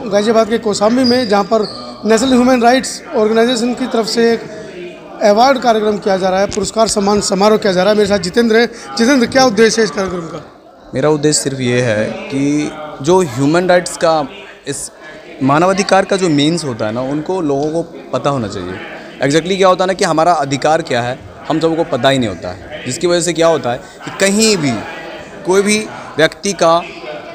गाज़ियाबाद के कौशाम्बी में, जहां पर नेशनल ह्यूमन राइट्स ऑर्गेनाइजेशन की तरफ से एक अवार्ड कार्यक्रम किया जा रहा है, पुरस्कार सम्मान समारोह किया जा रहा है। मेरे साथ जितेंद्र है। जितेंद्र, क्या उद्देश्य है इस कार्यक्रम का? मेरा उद्देश्य सिर्फ ये है कि जो ह्यूमन राइट्स का, इस मानवाधिकार का जो मीन्स होता है ना, उनको लोगों को पता होना चाहिए। एग्जैक्टली क्या होता है ना कि हमारा अधिकार क्या है हम सबको पता ही नहीं होता है, जिसकी वजह से क्या होता है कि कहीं भी कोई भी व्यक्ति का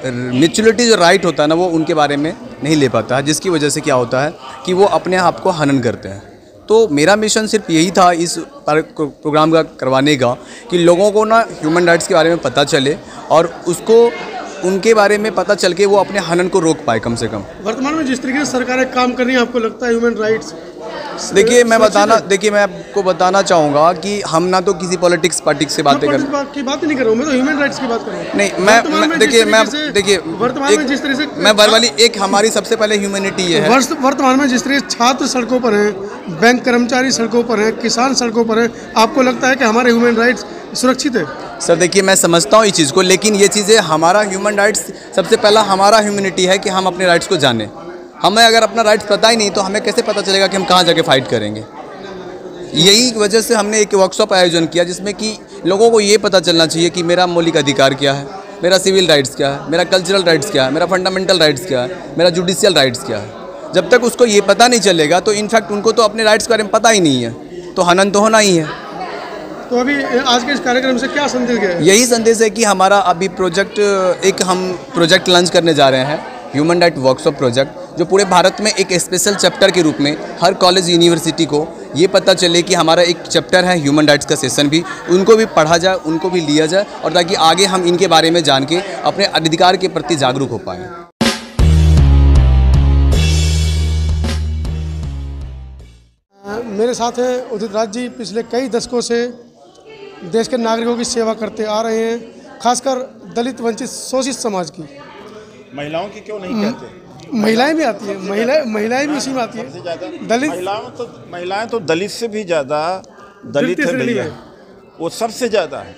मैच्योरिटी जो राइट होता है ना, वो उनके बारे में नहीं ले पाता है, जिसकी वजह से क्या होता है कि वो अपने आप को हनन करते हैं। तो मेरा मिशन सिर्फ यही था इस प्रोग्राम का करवाने का कि लोगों को ना ह्यूमन राइट्स के बारे में पता चले और उसको उनके बारे में पता चल के वो अपने हनन को रोक पाए कम से कम। वर्तमान में जिस तरीके से सरकारें काम कर रही हैं, आपको लगता है ह्यूमन राइट्स? देखिए मैं आपको बताना चाहूँगा कि हम ना तो किसी पॉलिटिक्स पार्टी से बातें कर की बात नहीं कर रहा हूँ, मैं तो ह्यूमन राइट्स की बात कर रहा हूँ। नहीं, वर्तमान में जिस तरह से मैं वाली एक हमारी सबसे पहले ह्यूमैनिटी ये है। वर्तमान में जिस तरह से छात्र सड़कों पर हैं, बैंक कर्मचारी सड़कों पर हैं, किसान सड़कों पर हैं, आपको लगता है कि हमारे ह्यूमन राइट्स सुरक्षित है? सर देखिए, मैं समझता हूँ इस चीज़ को, लेकिन ये चीज़ें हमारा ह्यूमन राइट्स, सबसे पहला हमारा ह्यूमैनिटी है कि हम अपने राइट्स को जानें। हमें अगर अपना राइट्स पता ही नहीं तो हमें कैसे पता चलेगा कि हम कहाँ जाके फाइट करेंगे। यही वजह से हमने एक वर्कशॉप आयोजन किया जिसमें कि लोगों को ये पता चलना चाहिए कि मेरा मौलिक अधिकार क्या है, मेरा सिविल राइट्स क्या है, मेरा कल्चरल राइट्स क्या है, मेरा फंडामेंटल राइट्स क्या है, मेरा जुडिशियल राइट्स क्या है। जब तक उसको ये पता नहीं चलेगा तो इनफैक्ट उनको तो अपने राइट्स के बारे में पता ही नहीं है, तो हनन तो होना ही है। तो अभी आज के इस कार्यक्रम से क्या संदेश गया है? यही संदेश है कि हमारा अभी हम प्रोजेक्ट लॉन्च करने जा रहे हैं, ह्यूमन राइट वर्कशॉप प्रोजेक्ट, जो पूरे भारत में एक स्पेशल चैप्टर के रूप में हर कॉलेज यूनिवर्सिटी को ये पता चले कि हमारा एक चैप्टर है ह्यूमन राइट्स का सेशन भी, उनको भी पढ़ा जाए, उनको भी लिया जाए, और ताकि आगे हम इनके बारे में जान के अपने अधिकार के प्रति जागरूक हो पाएँ। मेरे साथ हैं उदित राज जी। पिछले कई दशकों से देश के नागरिकों की सेवा करते आ रहे हैं, खासकर दलित वंचित शोषित समाज की। महिलाओं की क्यों नहीं कहते? महिलाएं भी आती हैं, महिलाएं भी उसी में आती हैं। दलित महिलाएं तो दलित से भी ज़्यादा दलित है भैया, वो सबसे ज़्यादा है।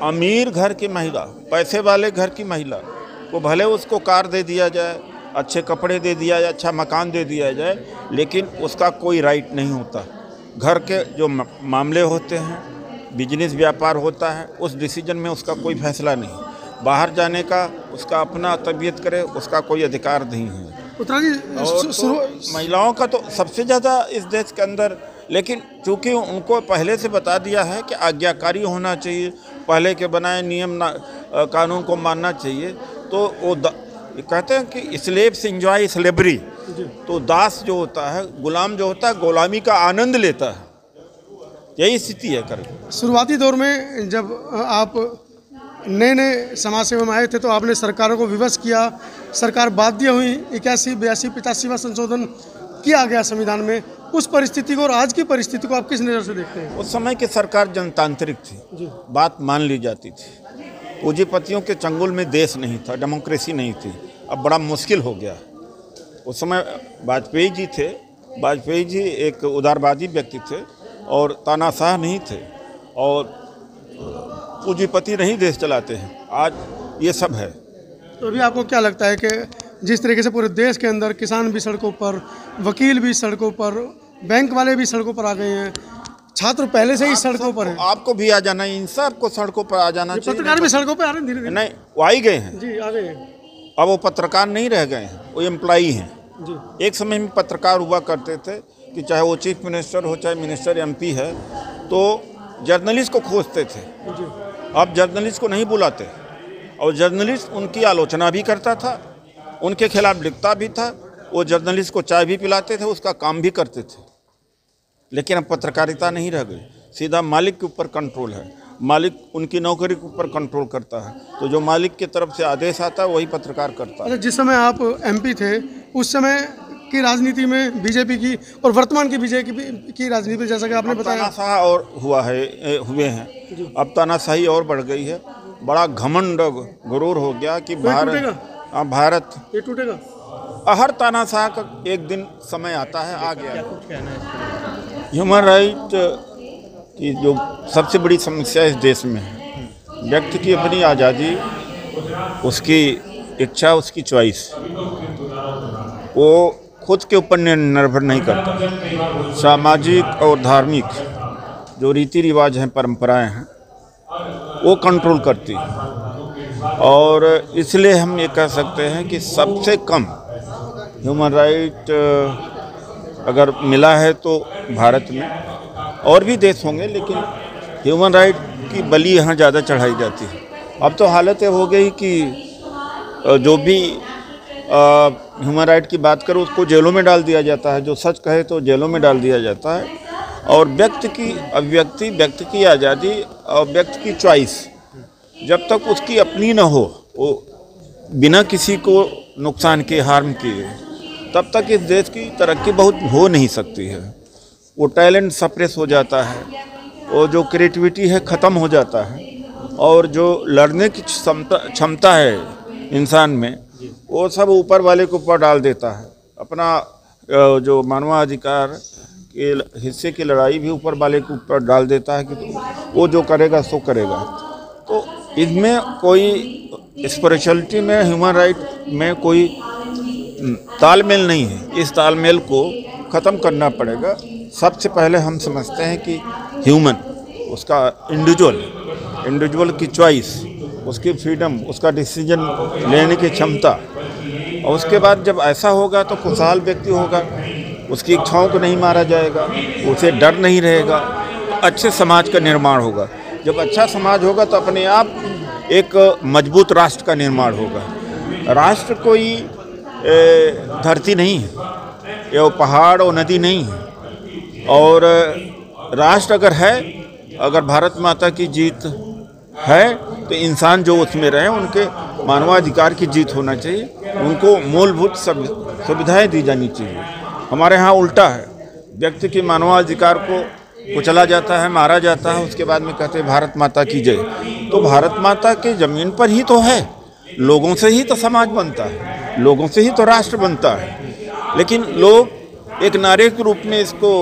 अमीर घर की महिला, पैसे वाले घर की महिला को भले उसको कार दे दिया जाए, अच्छे कपड़े दे दिया जाए, अच्छा मकान दे दिया जाए, लेकिन उसका कोई राइट नहीं होता। घर के जो मामले होते हैं, बिजनेस व्यापार होता है, उस डिसीजन में उसका कोई फैसला नहीं। बाहर जाने का उसका अपना तबीयत करे, उसका कोई अधिकार नहीं है। महिलाओं का तो सबसे ज़्यादा इस देश के अंदर, लेकिन चूँकि उनको पहले से बता दिया है कि आज्ञाकारी होना चाहिए, पहले के बनाए नियम कानून को मानना चाहिए, तो वो कहते हैं कि स्लेव्स एंजॉय स्लेवरी, तो दास जो होता है, गुलाम जो होता है, गुलामी का आनंद लेता है। यही स्थिति है। कर शुरुआती दौर में जब आप नए समाज सेवा में आए थे तो आपने सरकारों को विवश किया, सरकार बाध्य हुई, 81, 82, 85वां संशोधन किया गया संविधान में। उस परिस्थिति को और आज की परिस्थिति को आप किस नज़र से देखते हैं? उस समय की सरकार जनतांत्रिक थी जी, बात मान ली जाती थी। पूंजीपतियों के चंगुल में देश नहीं था, डेमोक्रेसी नहीं थी। अब बड़ा मुश्किल हो गया। उस समय वाजपेयी जी थे, वाजपेयी जी एक उदारवादी व्यक्ति थे और तानाशाह नहीं थे और पूंजीपति नहीं देश चलाते हैं। आज ये सब है। तो अभी आपको क्या लगता है कि जिस तरीके से पूरे देश के अंदर किसान भी सड़कों पर, वकील भी सड़कों पर, बैंक वाले भी सड़कों पर आ गए हैं, छात्र पहले से ही सड़कों पर हैं, आपको भी आ जाना, इन सबको सड़कों पर आ जाना चाहिए। पत्रकार भी सड़कों पर आ रहे हैं धीरे-धीरे। नहीं, वो आ ही गए हैं जी, आ गए हैं। अब वो पत्रकार नहीं रह गए हैं, वो एम्प्लॉई हैं जी। एक समय में पत्रकार हुआ करते थे कि चाहे वो चीफ मिनिस्टर हो, चाहे मिनिस्टर MP है, तो जर्नलिस्ट को खोजते थे। अब जर्नलिस्ट को नहीं बुलाते, और जर्नलिस्ट उनकी आलोचना भी करता था, उनके खिलाफ लिखता भी था, वो जर्नलिस्ट को चाय भी पिलाते थे, उसका काम भी करते थे। लेकिन अब पत्रकारिता नहीं रह गई, सीधा मालिक के ऊपर कंट्रोल है, मालिक उनकी नौकरी के ऊपर कंट्रोल करता है, तो जो मालिक की तरफ से आदेश आता है वही पत्रकार करता है। अच्छा, जिस समय आप MP थे उस समय की राजनीति में बीजेपी की और वर्तमान की बीजेपी की राजनीति में, जैसा कि आपने बताया, तानाशाह और हुए हैं। अब तानाशाही और बढ़ गई है, बड़ा घमंड गुरूर हो गया कि भारत ये टूटेगा। हर तानाशाह का एक दिन समय आता है, आ गया। ह्यूमन राइट की जो सबसे बड़ी समस्या इस देश में है, व्यक्ति की अपनी आज़ादी, उसकी इच्छा, उसकी चॉइस। वो खुद के ऊपर निर्भर नहीं करता। सामाजिक और धार्मिक जो रीति रिवाज हैं, परंपराएं हैं, वो कंट्रोल करती है। और इसलिए हम ये कह सकते हैं कि सबसे कम ह्यूमन राइट अगर मिला है तो भारत में, और भी देश होंगे, लेकिन ह्यूमन राइट की बलि यहाँ ज़्यादा चढ़ाई जाती है। अब तो हालत ये हो गई कि जो भी ह्यूमन राइट की बात करो उसको जेलों में डाल दिया जाता है, जो सच कहे तो जेलों में डाल दिया जाता है। और व्यक्ति की अभिव्यक्ति, व्यक्ति की आज़ादी और व्यक्ति की चॉइस जब तक उसकी अपनी न हो, वो बिना किसी को नुकसान के, हार्म किए, तब तक इस देश की तरक्की बहुत हो नहीं सकती है। वो टैलेंट सप्रेस हो जाता है, वो जो क्रिएटिविटी है ख़त्म हो जाता है, और जो लड़ने की क्षमता है इंसान में, वो सब ऊपर वाले के ऊपर डाल देता है। अपना जो मानवाधिकार के हिस्से की लड़ाई भी ऊपर वाले के ऊपर डाल देता है कि वो जो करेगा सो करेगा। तो इसमें कोई स्पिरिचुअलिटी में, ह्यूमन राइट में कोई तालमेल नहीं है। इस तालमेल को ख़त्म करना पड़ेगा। सबसे पहले हम समझते हैं कि ह्यूमन, उसका इंडिविजुअल की चॉइस, उसकी फ्रीडम, उसका डिसीजन लेने की क्षमता, और उसके बाद जब ऐसा होगा तो खुशहाल व्यक्ति होगा, उसकी इच्छाओं को नहीं मारा जाएगा, उसे डर नहीं रहेगा, अच्छे समाज का निर्माण होगा। जब अच्छा समाज होगा तो अपने आप एक मजबूत राष्ट्र का निर्माण होगा। राष्ट्र कोई धरती नहीं है, ये पहाड़ और नदी नहीं है। और राष्ट्र अगर है, अगर भारत माता की जीत है, तो इंसान जो उसमें रहे उनके मानवाधिकार की जीत होना चाहिए, उनको मूलभूत सुविधाएं दी जानी चाहिए। हमारे यहाँ उल्टा है, व्यक्ति के मानवाधिकार को कुचला जाता है, मारा जाता है, उसके बाद में कहते हैं भारत माता की जय। तो भारत माता के ज़मीन पर ही तो है, लोगों से ही तो समाज बनता है, लोगों से ही तो राष्ट्र बनता है। लेकिन लोग एक नारे के रूप में इसको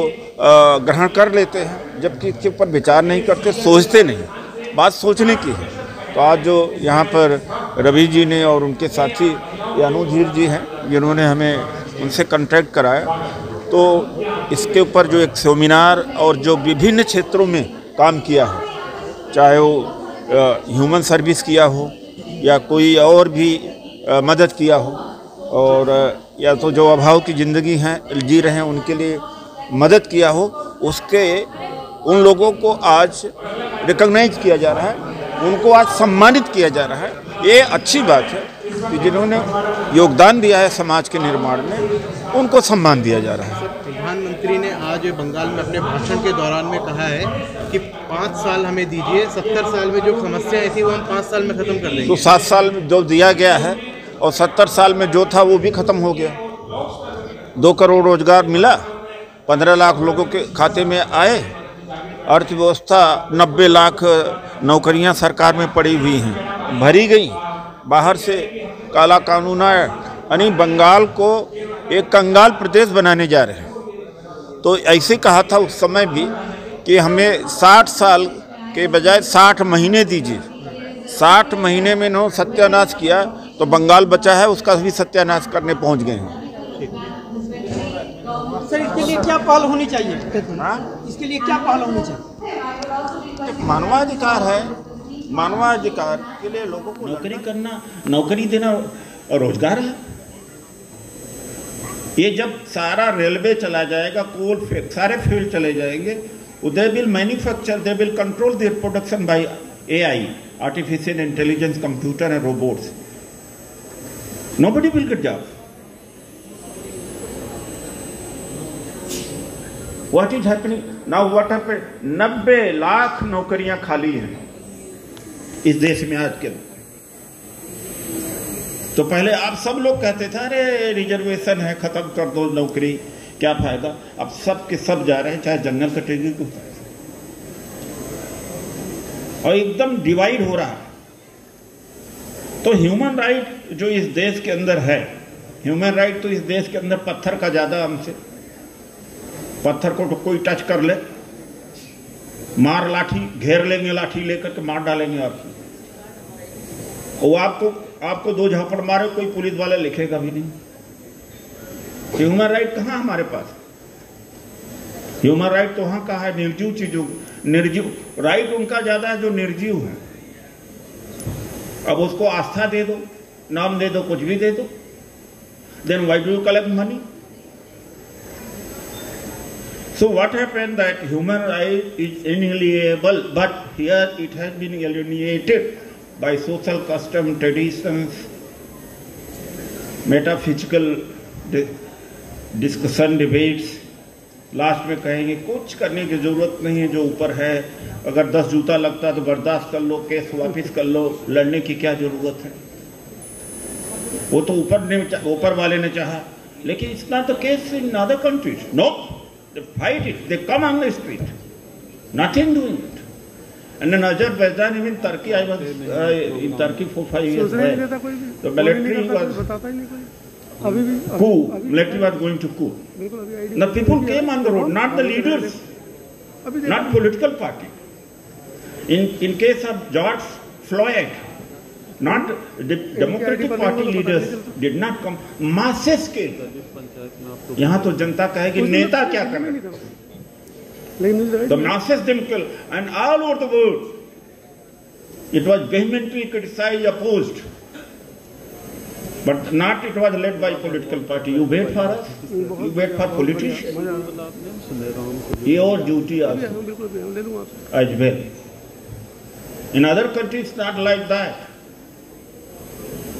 ग्रहण कर लेते हैं, जबकि इसके ऊपर विचार नहीं करते, सोचते नहीं। बात सोचने की है। तो आज जो यहाँ पर रवि जी ने और उनके साथी अनुधीर जी हैं, जिन्होंने हमें उनसे कॉन्टैक्ट कराया, तो इसके ऊपर जो एक सेमिनार और जो विभिन्न क्षेत्रों में काम किया है, चाहे वो ह्यूमन सर्विस किया हो या कोई और भी मदद किया हो, और या तो जो अभाव की ज़िंदगी हैं जी रहे हैं उनके लिए मदद किया हो, उसके उन लोगों को आज रिकॉग्नाइज किया जा रहा है, उनको आज सम्मानित किया जा रहा है। ये अच्छी बात है कि जिन्होंने योगदान दिया है समाज के निर्माण में, उनको सम्मान दिया जा रहा है। प्रधानमंत्री ने आज बंगाल में अपने भाषण के दौरान में कहा है कि 5 साल हमें दीजिए, 70 साल में जो समस्याएं थी वो हम 5 साल में ख़त्म कर देंगे। तो 7 साल में जो दिया गया है और 70 साल में जो था वो भी ख़त्म हो गया। 2 करोड़ रोजगार मिला, 15 लाख लोगों के खाते में आए, अर्थव्यवस्था 90 लाख नौकरियां सरकार में पड़ी हुई हैं, भरी गई। बाहर से काला कानून आया, यानी बंगाल को एक कंगाल प्रदेश बनाने जा रहे हैं। तो ऐसे कहा था उस समय भी कि हमें 60 साल के बजाय 60 महीने दीजिए। 60 महीने में इन्होंने सत्यानाश किया, तो बंगाल बचा है उसका भी सत्यानाश करने पहुंच गए हैं। सर, इसके लिए क्या पहल होनी चाहिए? इसके लिए क्या पहल होनी चाहिए? मानवाधिकार है, मानवाधिकार के लिए लोगों को नौकरी करना, नौकरी देना और रोजगार है। ये जब सारा रेलवे चला जाएगा, कोल सारे फील्ड चले जाएंगे, they will manufacture, they will control their production by AI, artificial intelligence, computer and robots. Nobody will get job. What is happening now? What happened? 90 lakh नौकरियां खाली हैं इस देश में आज के। तो पहले आप सब लोग कहते थे अरे रिजर्वेशन है, खत्म कर दो नौकरी, क्या फायदा। अब सब के सब जा रहे हैं, चाहे जनरल कैटेगरी को, और एकदम डिवाइड हो रहा है। तो ह्यूमन राइट जो इस देश के अंदर है, ह्यूमन राइट तो इस देश के अंदर पत्थर का ज्यादा हमसे। पत्थर को तो कोई टच कर ले, मार लाठी घेर लेंगे, लाठी लेकर के मार डालेंगे आपको। वो आपको 2 झापड़ मारे, कोई पुलिस वाला लिखेगा भी नहीं। ह्यूमन राइट कहाँ हमारे पास? ह्यूमन राइट तो वहाँ कहाँ है? निर्जीव चीजों, निर्जीव राइट उनका ज्यादा है जो निर्जीव है। अब उसको आस्था दे दो, नाम दे दो, कुछ भी दे दो, then why do you collect money? So what happened that human right is inalienable, but here it has been alienated by social custom, traditions, metaphysical discussion, debates. Last में कहेंगे कुछ करने की जरूरत नहीं है, जो ऊपर है, अगर 10 जूता लगता है तो बर्दाश्त कर लो, केस वापिस कर लो, लड़ने की क्या जरूरत है? वो तो ऊपर वाले ने चाहा, लेकिन it's not the case in other countries. No, they fight it, they come on the street, nothing doing it. And in Azerbaijan, even Turkey, I was in Turkey for 5 years. The military was coup. Military was going to coup. The people came on the road, not the leaders, not political party. In case of George Floyd, not the Democratic Party leaders did not come. Masses came. यहाँ तो जनता कहेगी नेता क्या कर रहे हैं? The masses themselves and all over the world, it was vehemently criticized, opposed, but not it was led by political party. You wait for us, you wait for politicians. Your duty also as well. In other countries, it's not like that.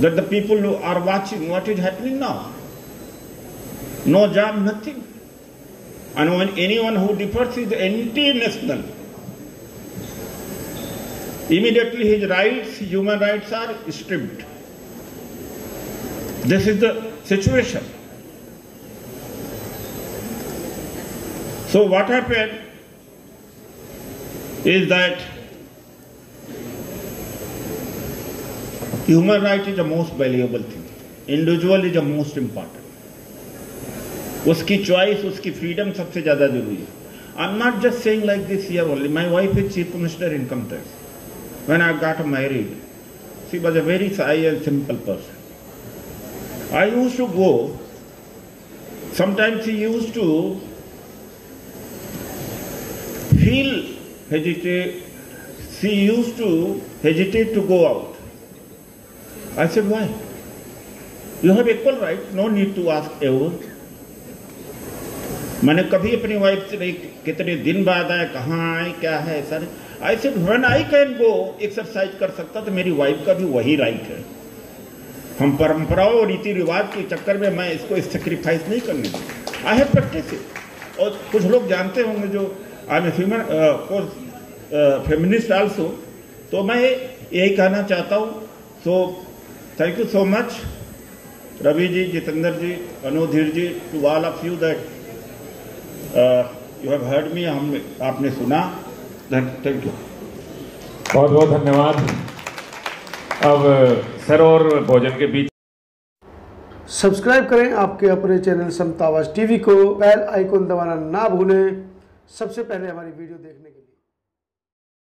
That the people who are watching what is happening now. No job, nothing. And when anyone who differs is anti-national, immediately his rights, human rights are stripped. This is the situation. So what happened is that human right is the most valuable thing. Individual is the most important. उसकी choice, उसकी freedom सबसे ज्यादा जरूरी है. I am not just saying like this here only. My wife is chief minister income tax. When I got married, she was a very shy and simple person. I used to go, sometimes she used to feel hesitate, she used to hesitate to go out. I said why? You have equal right, no need to ask everyone. मैंने कभी अपनी wife से नहीं कितने दिन बाद आए, कहाँ आए, क्या है, sir. I said when I can go exercise कर सकता तो मेरी वाइफ का भी वही राइट है. हम परंपराओं और रीति रिवाज के चक्कर में मैं इसको सेक्रीफाइस नहीं करने दूँ. I have practice it. और कुछ लोग जानते होंगे जो आई एम फेमिनिस्ट आल्सो, तो मैं यही कहना चाहता हूँ. So thank you so much Ravi ji, Jitendra ji, Anudhir ji, to all of you that you have heard me. आपने सुना. Thank you. बहुत बहुत धन्यवाद. अब सर और भोजन के बीच सब्सक्राइब करें आपके अपने चैनल समता आवाज़ टीवी को. बेल आइकन दबाना ना भूलें सबसे पहले हमारी वीडियो देखने के लिए.